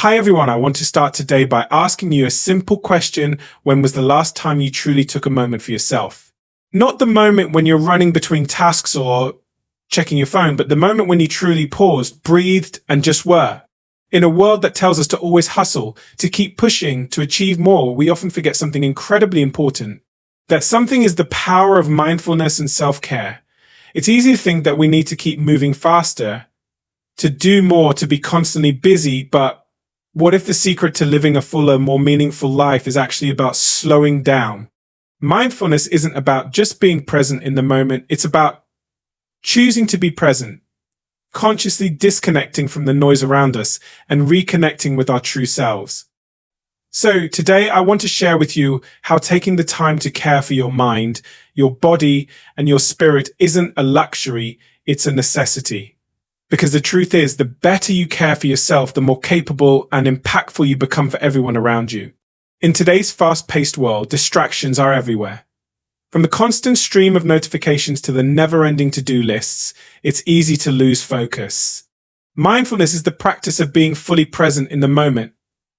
Hi everyone, I want to start today by asking you a simple question. When was the last time you truly took a moment for yourself? Not the moment when you're running between tasks or checking your phone, but the moment when you truly paused, breathed, and just were. In a world that tells us to always hustle, to keep pushing, to achieve more, we often forget something incredibly important. That something is the power of mindfulness and self-care. It's easy to think that we need to keep moving faster, to do more, to be constantly busy, but what if the secret to living a fuller, more meaningful life is actually about slowing down? Mindfulness isn't about just being present in the moment, it's about choosing to be present, consciously disconnecting from the noise around us and reconnecting with our true selves. So today I want to share with you how taking the time to care for your mind, your body, and your spirit isn't a luxury, it's a necessity. Because the truth is, the better you care for yourself, the more capable and impactful you become for everyone around you. In today's fast-paced world, distractions are everywhere. From the constant stream of notifications to the never-ending to-do lists, it's easy to lose focus. Mindfulness is the practice of being fully present in the moment,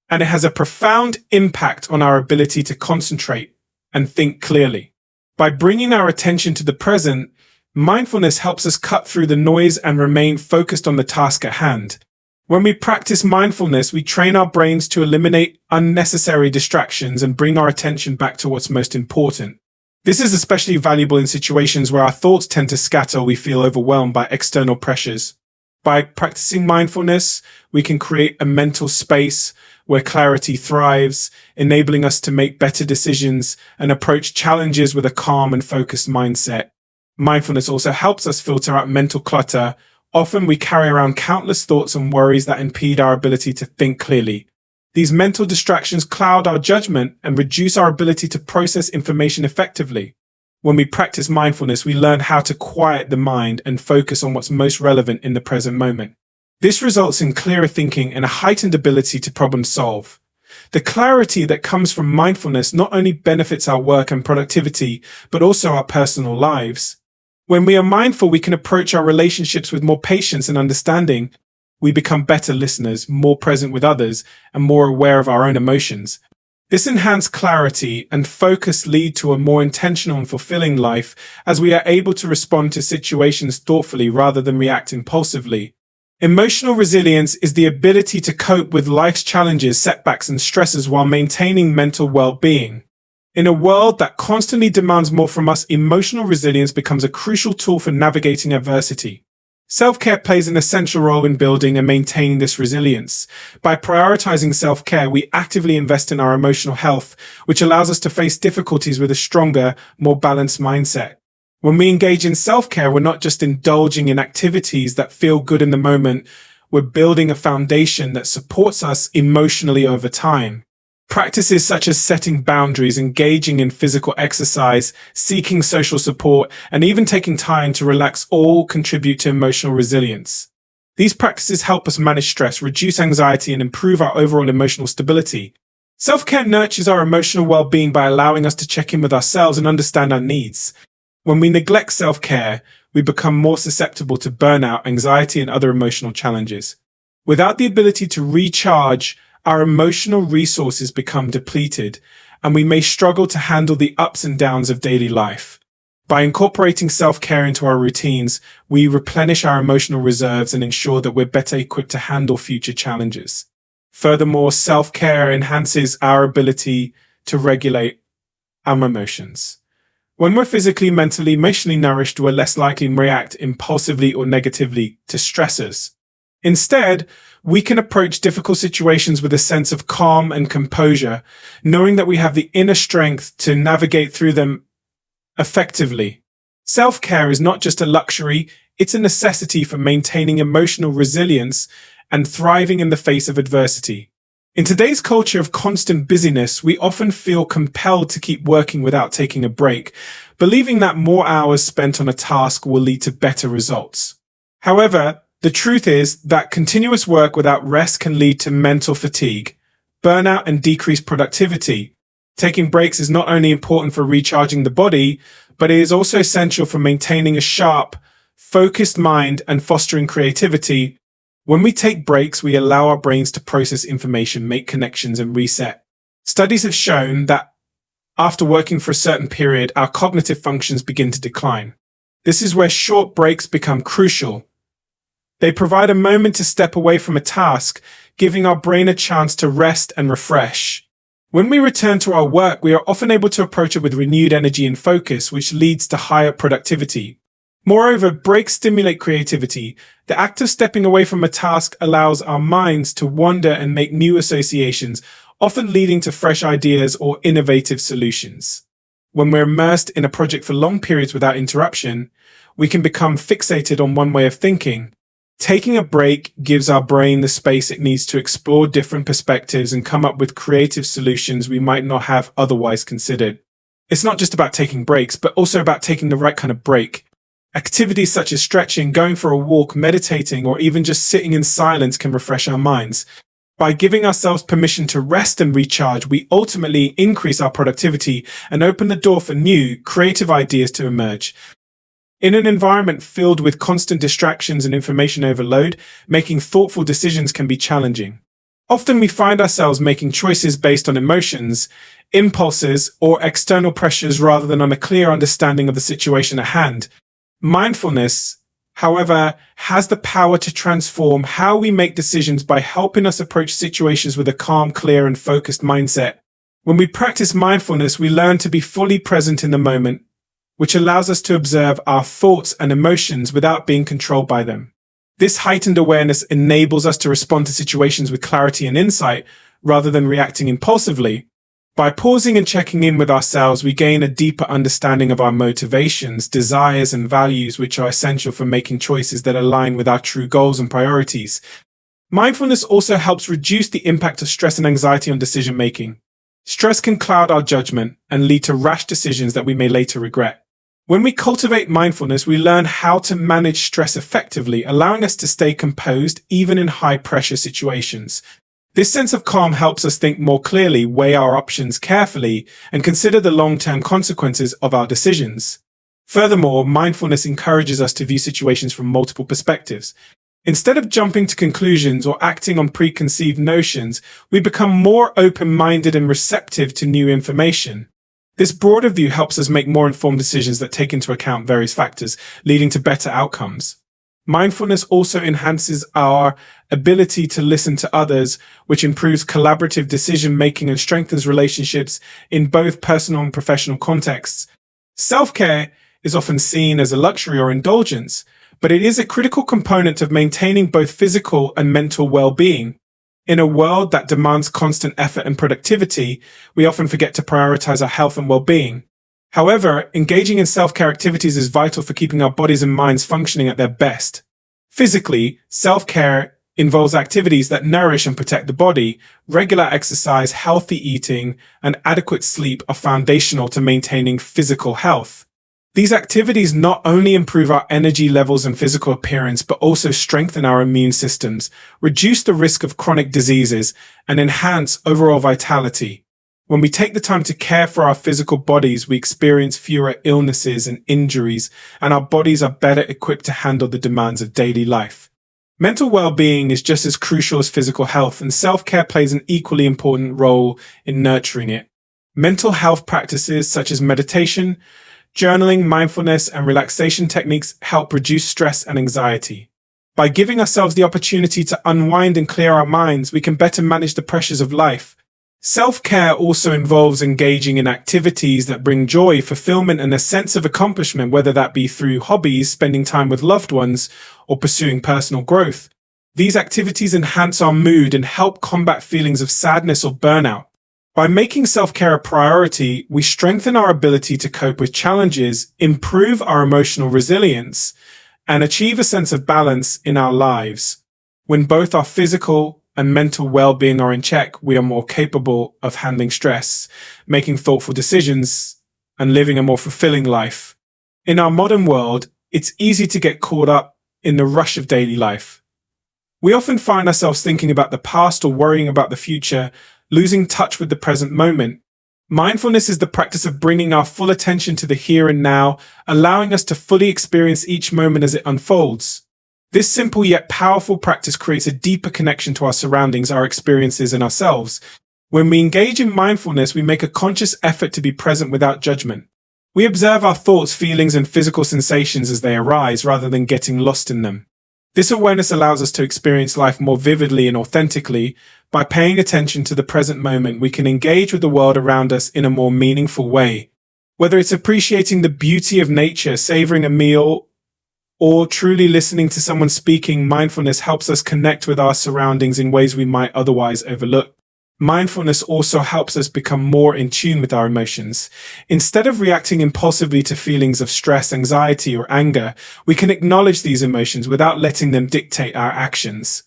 and it has a profound impact on our ability to concentrate and think clearly. By bringing our attention to the present, mindfulness helps us cut through the noise and remain focused on the task at hand. When we practice mindfulness, we train our brains to eliminate unnecessary distractions and bring our attention back to what's most important. This is especially valuable in situations where our thoughts tend to scatter or we feel overwhelmed by external pressures. By practicing mindfulness, we can create a mental space where clarity thrives, enabling us to make better decisions and approach challenges with a calm and focused mindset. Mindfulness also helps us filter out mental clutter. Often we carry around countless thoughts and worries that impede our ability to think clearly. These mental distractions cloud our judgment and reduce our ability to process information effectively. When we practice mindfulness, we learn how to quiet the mind and focus on what's most relevant in the present moment. This results in clearer thinking and a heightened ability to problem solve. The clarity that comes from mindfulness not only benefits our work and productivity, but also our personal lives. When we are mindful, we can approach our relationships with more patience and understanding. We become better listeners, more present with others, and more aware of our own emotions. This enhanced clarity and focus lead to a more intentional and fulfilling life as we are able to respond to situations thoughtfully rather than react impulsively. Emotional resilience is the ability to cope with life's challenges, setbacks, and stresses while maintaining mental well-being. In a world that constantly demands more from us, emotional resilience becomes a crucial tool for navigating adversity. Self-care plays an essential role in building and maintaining this resilience. By prioritizing self-care, we actively invest in our emotional health, which allows us to face difficulties with a stronger, more balanced mindset. When we engage in self-care, we're not just indulging in activities that feel good in the moment, we're building a foundation that supports us emotionally over time. Practices such as setting boundaries, engaging in physical exercise, seeking social support, and even taking time to relax all contribute to emotional resilience. These practices help us manage stress, reduce anxiety, and improve our overall emotional stability. Self-care nurtures our emotional well-being by allowing us to check in with ourselves and understand our needs. When we neglect self-care, we become more susceptible to burnout, anxiety, and other emotional challenges. Without the ability to recharge, our emotional resources become depleted, and we may struggle to handle the ups and downs of daily life. By incorporating self-care into our routines, we replenish our emotional reserves and ensure that we're better equipped to handle future challenges. Furthermore, self-care enhances our ability to regulate our emotions. When we're physically, mentally, emotionally nourished, we're less likely to react impulsively or negatively to stressors. Instead, we can approach difficult situations with a sense of calm and composure, knowing that we have the inner strength to navigate through them effectively. Self-care is not just a luxury, it's a necessity for maintaining emotional resilience and thriving in the face of adversity. In today's culture of constant busyness, we often feel compelled to keep working without taking a break, believing that more hours spent on a task will lead to better results. However, the truth is that continuous work without rest can lead to mental fatigue, burnout, and decreased productivity. Taking breaks is not only important for recharging the body, but it is also essential for maintaining a sharp, focused mind and fostering creativity. When we take breaks, we allow our brains to process information, make connections, and reset. Studies have shown that after working for a certain period, our cognitive functions begin to decline. This is where short breaks become crucial. They provide a moment to step away from a task, giving our brain a chance to rest and refresh. When we return to our work, we are often able to approach it with renewed energy and focus, which leads to higher productivity. Moreover, breaks stimulate creativity. The act of stepping away from a task allows our minds to wander and make new associations, often leading to fresh ideas or innovative solutions. When we're immersed in a project for long periods without interruption, we can become fixated on one way of thinking. Taking a break gives our brain the space it needs to explore different perspectives and come up with creative solutions we might not have otherwise considered. It's not just about taking breaks, but also about taking the right kind of break. Activities such as stretching, going for a walk, meditating, or even just sitting in silence can refresh our minds. By giving ourselves permission to rest and recharge, we ultimately increase our productivity and open the door for new, creative ideas to emerge. In an environment filled with constant distractions and information overload, making thoughtful decisions can be challenging. Often we find ourselves making choices based on emotions, impulses, or external pressures rather than on a clear understanding of the situation at hand. Mindfulness, however, has the power to transform how we make decisions by helping us approach situations with a calm, clear, and focused mindset. When we practice mindfulness, we learn to be fully present in the moment, which allows us to observe our thoughts and emotions without being controlled by them. This heightened awareness enables us to respond to situations with clarity and insight rather than reacting impulsively. By pausing and checking in with ourselves, we gain a deeper understanding of our motivations, desires, and values, which are essential for making choices that align with our true goals and priorities. Mindfulness also helps reduce the impact of stress and anxiety on decision making. Stress can cloud our judgment and lead to rash decisions that we may later regret. When we cultivate mindfulness, we learn how to manage stress effectively, allowing us to stay composed even in high-pressure situations. This sense of calm helps us think more clearly, weigh our options carefully, and consider the long-term consequences of our decisions. Furthermore, mindfulness encourages us to view situations from multiple perspectives. Instead of jumping to conclusions or acting on preconceived notions, we become more open-minded and receptive to new information. This broader view helps us make more informed decisions that take into account various factors, leading to better outcomes. Mindfulness also enhances our ability to listen to others, which improves collaborative decision-making and strengthens relationships in both personal and professional contexts. Self-care is often seen as a luxury or indulgence, but it is a critical component of maintaining both physical and mental well-being. In a world that demands constant effort and productivity, we often forget to prioritize our health and well-being. However, engaging in self-care activities is vital for keeping our bodies and minds functioning at their best. Physically, self-care involves activities that nourish and protect the body. Regular exercise, healthy eating, and adequate sleep are foundational to maintaining physical health. These activities not only improve our energy levels and physical appearance, but also strengthen our immune systems, reduce the risk of chronic diseases, and enhance overall vitality. When we take the time to care for our physical bodies, we experience fewer illnesses and injuries, and our bodies are better equipped to handle the demands of daily life. Mental well-being is just as crucial as physical health, and self-care plays an equally important role in nurturing it. Mental health practices such as meditation, journaling, mindfulness, and relaxation techniques help reduce stress and anxiety. By giving ourselves the opportunity to unwind and clear our minds, we can better manage the pressures of life. Self-care also involves engaging in activities that bring joy, fulfillment, and a sense of accomplishment, whether that be through hobbies, spending time with loved ones, or pursuing personal growth. These activities enhance our mood and help combat feelings of sadness or burnout. By making self-care a priority, we strengthen our ability to cope with challenges, improve our emotional resilience, and achieve a sense of balance in our lives. When both our physical and mental well-being are in check, we are more capable of handling stress, making thoughtful decisions, and living a more fulfilling life. In our modern world, it's easy to get caught up in the rush of daily life. We often find ourselves thinking about the past or worrying about the future, losing touch with the present moment. Mindfulness is the practice of bringing our full attention to the here and now, allowing us to fully experience each moment as it unfolds. This simple yet powerful practice creates a deeper connection to our surroundings, our experiences, and ourselves. When we engage in mindfulness, we make a conscious effort to be present without judgment. We observe our thoughts, feelings, and physical sensations as they arise rather than getting lost in them. This awareness allows us to experience life more vividly and authentically. By paying attention to the present moment, we can engage with the world around us in a more meaningful way. Whether it's appreciating the beauty of nature, savoring a meal, or truly listening to someone speaking, mindfulness helps us connect with our surroundings in ways we might otherwise overlook. Mindfulness also helps us become more in tune with our emotions. Instead of reacting impulsively to feelings of stress, anxiety, or anger, we can acknowledge these emotions without letting them dictate our actions.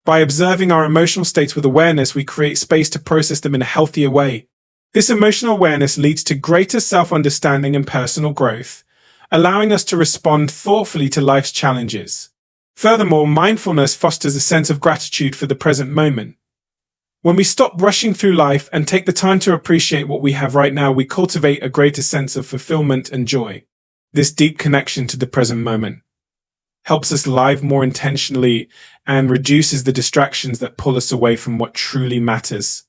By observing our emotional states with awareness, we create space to process them in a healthier way. This emotional awareness leads to greater self-understanding and personal growth, allowing us to respond thoughtfully to life's challenges. Furthermore, mindfulness fosters a sense of gratitude for the present moment. When we stop rushing through life and take the time to appreciate what we have right now, we cultivate a greater sense of fulfillment and joy. This deep connection to the present moment helps us live more intentionally and reduces the distractions that pull us away from what truly matters.